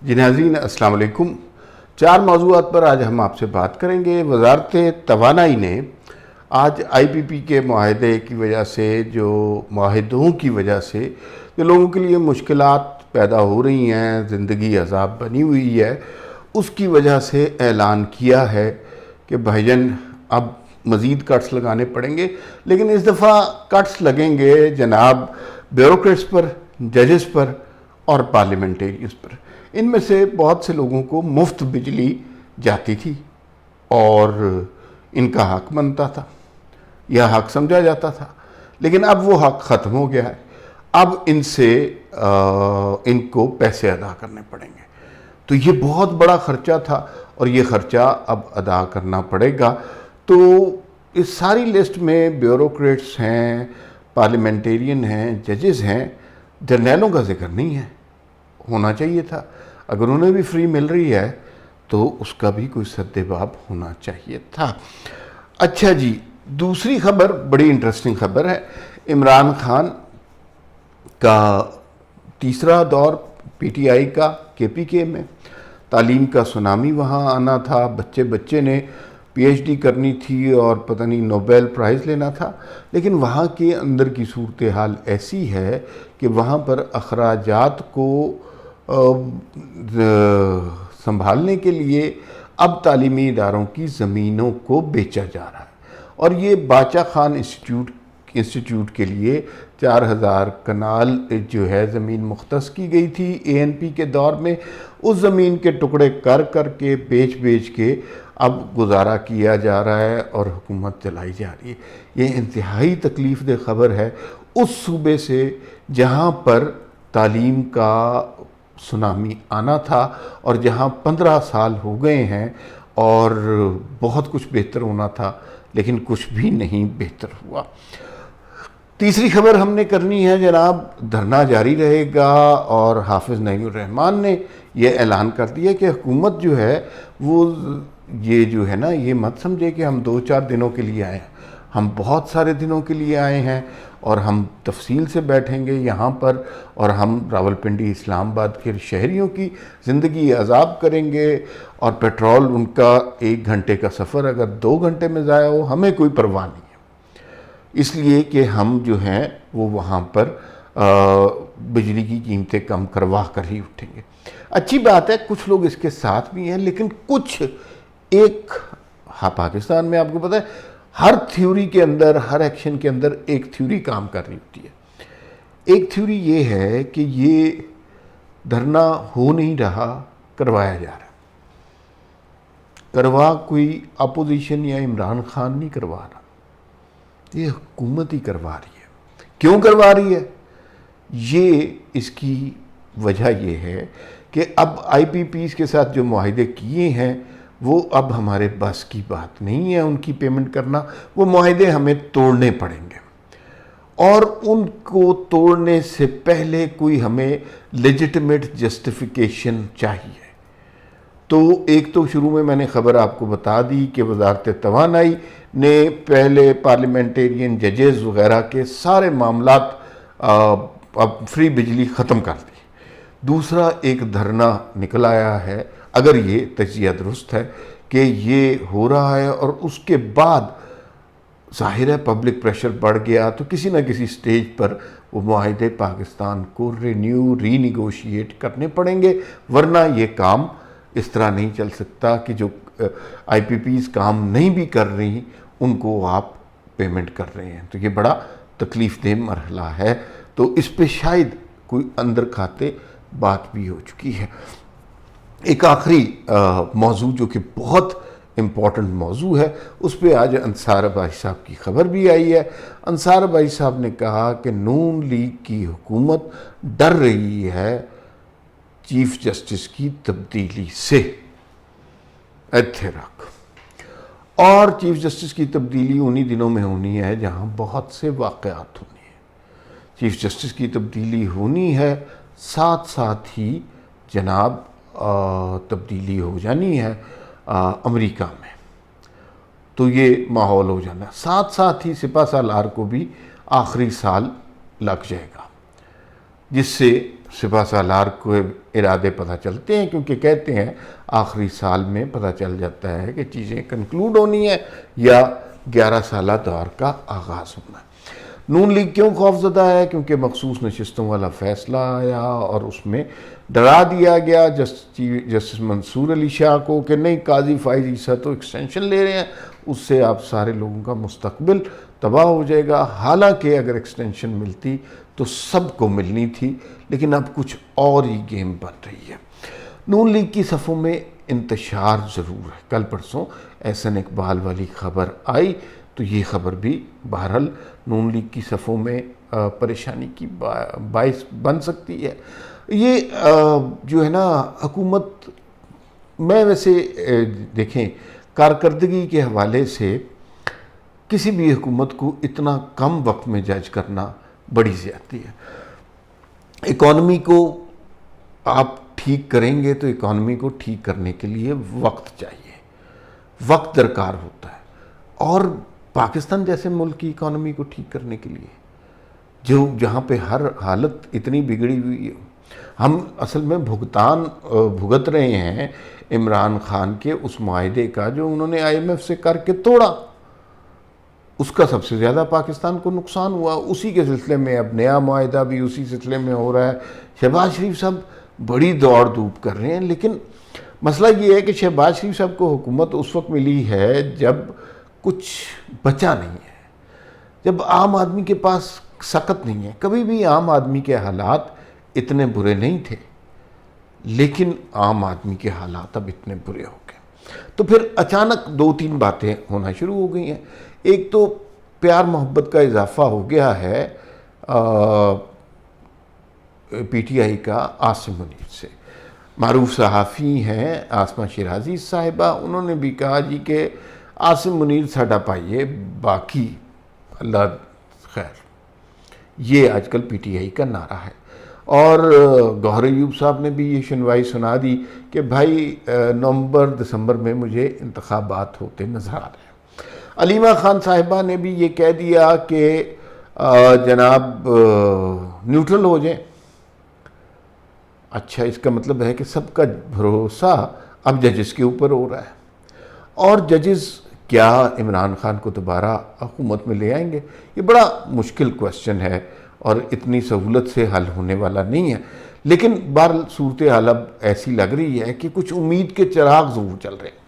جی ناظرین السلام علیکم۔ 4 موضوعات پر آج ہم آپ سے بات کریں گے۔ وزارت توانائی نے آج آئی پی پی کے معاہدے کی وجہ سے معاہدوں کی وجہ سے جو لوگوں کے لیے مشکلات پیدا ہو رہی ہیں، زندگی عذاب بنی ہوئی ہے، اس کی وجہ سے اعلان کیا ہے کہ بھائی جان اب مزید کٹس لگانے پڑیں گے، لیکن اس دفعہ کٹس لگیں گے جناب بیوروکریٹس پر، ججز پر اور پارلیمنٹیرینز پر۔ ان میں سے بہت سے لوگوں کو مفت بجلی جاتی تھی اور ان کا حق بنتا تھا یا حق سمجھا جاتا تھا، لیکن اب وہ حق ختم ہو گیا ہے۔ اب ان کو پیسے ادا کرنے پڑیں گے، تو یہ بہت بڑا خرچہ تھا اور یہ خرچہ اب ادا کرنا پڑے گا۔ تو اس ساری لسٹ میں بیوروکریٹس ہیں، پارلیمنٹیرین ہیں، ججز ہیں، جرنیلوں کا ذکر نہیں ہے۔ ہونا چاہیے تھا، اگر انہیں بھی فری مل رہی ہے تو اس کا بھی کوئی سد باب ہونا چاہیے تھا۔ اچھا جی، دوسری خبر بڑی انٹرسٹنگ خبر ہے۔ عمران خان کا تیسرا دور پی ٹی آئی کا کے پی کے میں، تعلیم کا سونامی وہاں آنا تھا، بچے نے پی ایچ ڈی کرنی تھی اور پتہ نہیں نوبیل پرائز لینا تھا، لیکن وہاں کے اندر کی صورتحال ایسی ہے کہ وہاں پر اخراجات کو سنبھالنے کے لیے اب تعلیمی اداروں کی زمینوں کو بیچا جا رہا ہے، اور یہ باچا خان انسٹیٹیوٹ کے لیے 4000 کنال جو ہے زمین مختص کی گئی تھی اے این پی کے دور میں، اس زمین کے ٹکڑے کر کے بیچ کے اب گزارا کیا جا رہا ہے اور حکومت چلائی جا رہی ہے۔ یہ انتہائی تکلیف دہ خبر ہے اس صوبے سے جہاں پر تعلیم کا سونامی آنا تھا اور جہاں 15 سال ہو گئے ہیں اور بہت کچھ بہتر ہونا تھا، لیکن کچھ بھی نہیں بہتر ہوا۔ تیسری خبر ہم نے کرنی ہے جناب، دھرنا جاری رہے گا اور حافظ نعیم الرحمن نے یہ اعلان کر دیا کہ حکومت جو ہے وہ یہ مت سمجھے کہ ہم 2-4 دنوں کے لیے آئے ہیں، ہم بہت سارے دنوں کے لیے آئے ہیں اور ہم تفصیل سے بیٹھیں گے یہاں پر اور ہم راولپنڈی اسلام آباد کے شہریوں کی زندگی عذاب کریں گے، اور پیٹرول ان کا 1 گھنٹے کا سفر اگر 2 گھنٹے میں ضائع ہو ہمیں کوئی پرواہ نہیں ہے، اس لیے کہ ہم جو ہیں وہ وہاں پر بجلی کی قیمتیں کم کروا کر ہی اٹھیں گے۔ اچھی بات ہے، کچھ لوگ اس کے ساتھ بھی ہیں، لیکن کچھ پاکستان میں آپ کو پتہ ہے ہر تھیوری کے اندر، ہر ایکشن کے اندر ایک تھیوری کام کر رہی ہوتی ہے۔ ایک تھیوری یہ ہے کہ یہ دھرنا ہو نہیں رہا، کروایا جا رہا ہے۔ کروا کوئی اپوزیشن یا عمران خان نہیں کروا رہا، یہ حکومت ہی کروا رہی ہے۔ کیوں کروا رہی ہے؟ اس کی وجہ یہ ہے کہ اب آئی پی پیز کے ساتھ جو معاہدے کیے ہیں وہ اب ہمارے بس کی بات نہیں ہے ان کی پیمنٹ کرنا، وہ معاہدے ہمیں توڑنے پڑیں گے، اور ان کو توڑنے سے پہلے کوئی ہمیں لیجٹمیٹ جسٹیفیکیشن چاہیے۔ تو ایک تو شروع میں نے خبر آپ کو بتا دی کہ وزارت توانائی نے پہلے پارلیمنٹیرین ججز وغیرہ کے سارے معاملات اب فری بجلی ختم کر دی۔ دوسرا ایک دھرنا نکل آیا ہے، اگر یہ تجزیہ درست ہے کہ یہ ہو رہا ہے، اور اس کے بعد ظاہر ہے پبلک پریشر بڑھ گیا تو کسی نہ کسی سٹیج پر وہ معاہدے پاکستان کو ری نیگوشیٹ کرنے پڑیں گے، ورنہ یہ کام اس طرح نہیں چل سکتا کہ جو آئی پی پیز کام نہیں بھی کر رہی ان کو آپ پیمنٹ کر رہے ہیں، تو یہ بڑا تکلیف دہ مرحلہ ہے۔ تو اس پہ شاید کوئی اندر کھاتے بات بھی ہو چکی ہے۔ ایک آخری موضوع جو کہ بہت امپورٹنٹ موضوع ہے، اس پہ آج انصار بھائی صاحب کی خبر بھی آئی ہے۔ انصار بھائی صاحب نے کہا کہ نون لیگ کی حکومت ڈر رہی ہے چیف جسٹس کی تبدیلی سے۔ اور چیف جسٹس کی تبدیلی انہی دنوں میں ہونی ہے جہاں بہت سے واقعات ہونی ہیں۔ چیف جسٹس کی تبدیلی ہونی ہے، ساتھ ہی جناب تبدیلی ہو جانی ہے امریکہ میں، تو یہ ماحول ہو جانا ہے۔ ساتھ ہی سپہ سالار کو بھی آخری سال لگ جائے گا، جس سے سپہ سالار کو ارادے پتہ چلتے ہیں، کیونکہ کہتے ہیں آخری سال میں پتہ چل جاتا ہے کہ چیزیں کنکلوڈ ہونی ہیں یا 11 سالہ دور کا آغاز ہونا ہے۔ نون لیگ کیوں خوف زدہ ہے؟ کیونکہ مخصوص نشستوں والا فیصلہ آیا اور اس میں ڈرا دیا گیا جسٹس منصور علی شاہ کو کہ نہیں، قاضی فائز عیسیٰ تو ایکسٹینشن لے رہے ہیں، اس سے آپ سارے لوگوں کا مستقبل تباہ ہو جائے گا۔ حالانکہ اگر ایکسٹینشن ملتی تو سب کو ملنی تھی، لیکن اب کچھ اور ہی گیم بن رہی ہے۔ نون لیگ کی صفوں میں انتشار ضرور ہے۔ کل پرسوں احسن اقبال والی خبر آئی تو یہ خبر بھی بہرحال نون لیگ کی صفوں میں پریشانی کی باعث بن سکتی ہے۔ یہ جو ہے نا حکومت میں ویسے دیکھیں کارکردگی کے حوالے سے کسی بھی حکومت کو اتنا کم وقت میں جج کرنا بڑی زیادتی ہے۔ اکانومی کو آپ ٹھیک کریں گے تو اکانومی کو ٹھیک کرنے کے لیے وقت چاہیے، وقت درکار ہوتا ہے، اور پاکستان جیسے ملک کی اکانومی کو ٹھیک کرنے کے لیے جہاں پہ ہر حالت اتنی بگڑی ہوئی ہے، ہم اصل میں بھگت رہے ہیں عمران خان کے اس معاہدے کا جو انہوں نے IMF سے کر کے توڑا، اس کا سب سے زیادہ پاکستان کو نقصان ہوا۔ اسی کے سلسلے میں اب نیا معاہدہ بھی اسی سلسلے میں ہو رہا ہے۔ شہباز شریف صاحب بڑی دوڑ دھوپ کر رہے ہیں، لیکن مسئلہ یہ ہے کہ شہباز شریف صاحب کو حکومت اس وقت ملی ہے جب کچھ بچا نہیں ہے، جب عام آدمی کے پاس سکت نہیں ہے۔ کبھی بھی عام آدمی کے حالات اتنے برے نہیں تھے، لیکن عام آدمی کے حالات اب اتنے برے ہو گئے۔ تو پھر اچانک 2-3 باتیں ہونا شروع ہو گئی ہیں۔ ایک تو پیار محبت کا اضافہ ہو گیا ہے PTI کا عاصم منیر سے۔ معروف صحافی ہیں آسمہ شیرازی صاحبہ، انہوں نے بھی کہا جی کہ عاصم منیر ساڈا پائیے، باقی اللہ خیر۔ یہ آج کل PTI کا نعرہ ہے۔ اور گوہر ایوب صاحب نے بھی یہ شنوائی سنا دی کہ بھائی نومبر دسمبر میں مجھے انتخابات ہوتے نظر آ رہے ہیں۔ علیمہ خان صاحبہ نے بھی یہ کہہ دیا کہ جناب نیوٹرل ہو جائیں۔ اچھا، اس کا مطلب ہے کہ سب کا بھروسہ اب ججز کے اوپر ہو رہا ہے، اور ججز کیا عمران خان کو دوبارہ حکومت میں لے آئیں گے؟ یہ بڑا مشکل کویسچن ہے اور اتنی سہولت سے حل ہونے والا نہیں ہے، لیکن بہرحال صورتحال اب ایسی لگ رہی ہے کہ کچھ امید کے چراغ ضرور چل رہے ہیں۔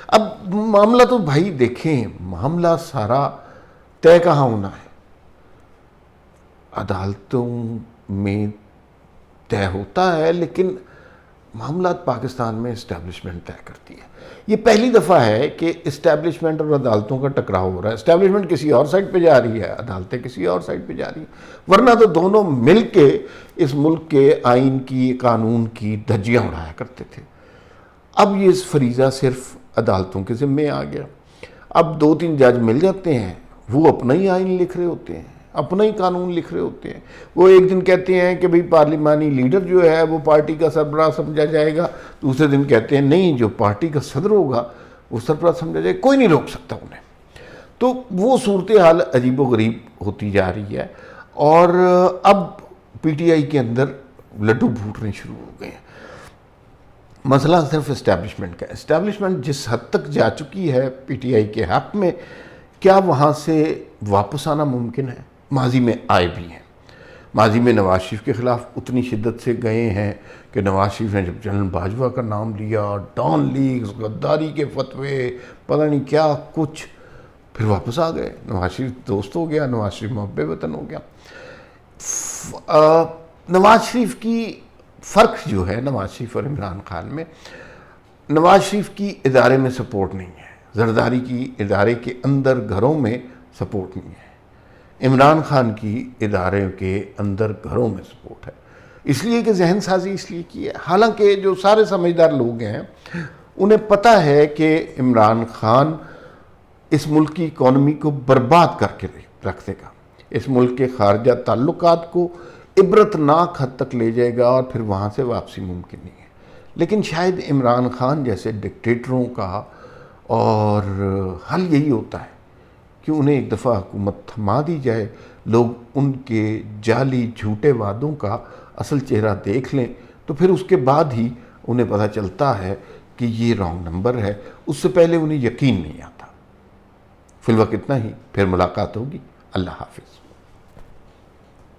اب معاملہ تو بھائی دیکھیں، معاملہ سارا طے کہاں ہونا ہے؟ عدالتوں میں طے ہوتا ہے، لیکن معاملات پاکستان میں اسٹیبلشمنٹ طے کرتی ہے۔ یہ پہلی دفعہ ہے کہ اسٹیبلشمنٹ اور عدالتوں کا ٹکراؤ ہو رہا ہے۔ اسٹیبلشمنٹ کسی اور سائڈ پہ جا رہی ہے، عدالتیں کسی اور سائڈ پہ جا رہی ہیں، ورنہ تو دونوں مل کے اس ملک کے آئین کی، قانون کی دھجیاں اڑایا کرتے تھے۔ اب یہ فریضہ صرف عدالتوں کے ذمے آ گیا۔ اب 2-3 جج مل جاتے ہیں، وہ اپنا ہی آئین لکھ رہے ہوتے ہیں، اپنا ہی قانون لکھ رہے ہوتے ہیں۔ وہ ایک دن کہتے ہیں کہ بھئی پارلیمانی لیڈر جو ہے وہ پارٹی کا سربراہ سمجھا جائے گا، دوسرے دن کہتے ہیں نہیں، جو پارٹی کا صدر ہوگا وہ سربراہ سمجھا جائے گا، کوئی نہیں روک سکتا انہیں۔ تو وہ صورتحال عجیب و غریب ہوتی جا رہی ہے، اور اب PTI کے اندر لڈو پھوٹنے شروع ہو گئے ہیں۔ مسئلہ صرف اسٹیبلشمنٹ کا ہے۔ اسٹیبلشمنٹ جس حد تک جا چکی ہے PTI کے حق میں، کیا وہاں سے واپس آنا ممکن ہے؟ ماضی میں آئے بھی ہیں۔ ماضی میں نواز شریف کے خلاف اتنی شدت سے گئے ہیں کہ نواز شریف نے جب جنرل باجوہ کا نام لیا، ڈان لیگز، غداری کے فتوے، پتہ نہیں کیا کچھ، پھر واپس آ گئے۔ نواز شریف دوست ہو گیا، نواز شریف محب وطن ہو گیا۔ نواز شریف کی فرق جو ہے نواز شریف اور عمران خان میں، نواز شریف کی ادارے میں سپورٹ نہیں ہے، زرداری کی ادارے کے اندر گھروں میں سپورٹ نہیں ہے، عمران خان کی ادارے کے اندر گھروں میں سپورٹ ہے، اس لیے کہ ذہن سازی اس لیے کی ہے۔ حالانکہ جو سارے سمجھدار لوگ ہیں انہیں پتہ ہے کہ عمران خان اس ملک کی اکانومی کو برباد کر کے رکھ دے گا، اس ملک کے خارجہ تعلقات کو عبرتناک حد تک لے جائے گا، اور پھر وہاں سے واپسی ممکن نہیں ہے۔ لیکن شاید عمران خان جیسے ڈکٹیٹروں کا اور حل یہی ہوتا ہے کہ انہیں ایک دفعہ حکومت تھما دی جائے، لوگ ان کے جعلی جھوٹے وعدوں کا اصل چہرہ دیکھ لیں تو پھر اس کے بعد ہی انہیں پتہ چلتا ہے کہ یہ رانگ نمبر ہے. اس سے پہلے انہیں یقین نہیں آتا. فی الوقت اتنا ہی، پھر ملاقات ہوگی. اللہ حافظ.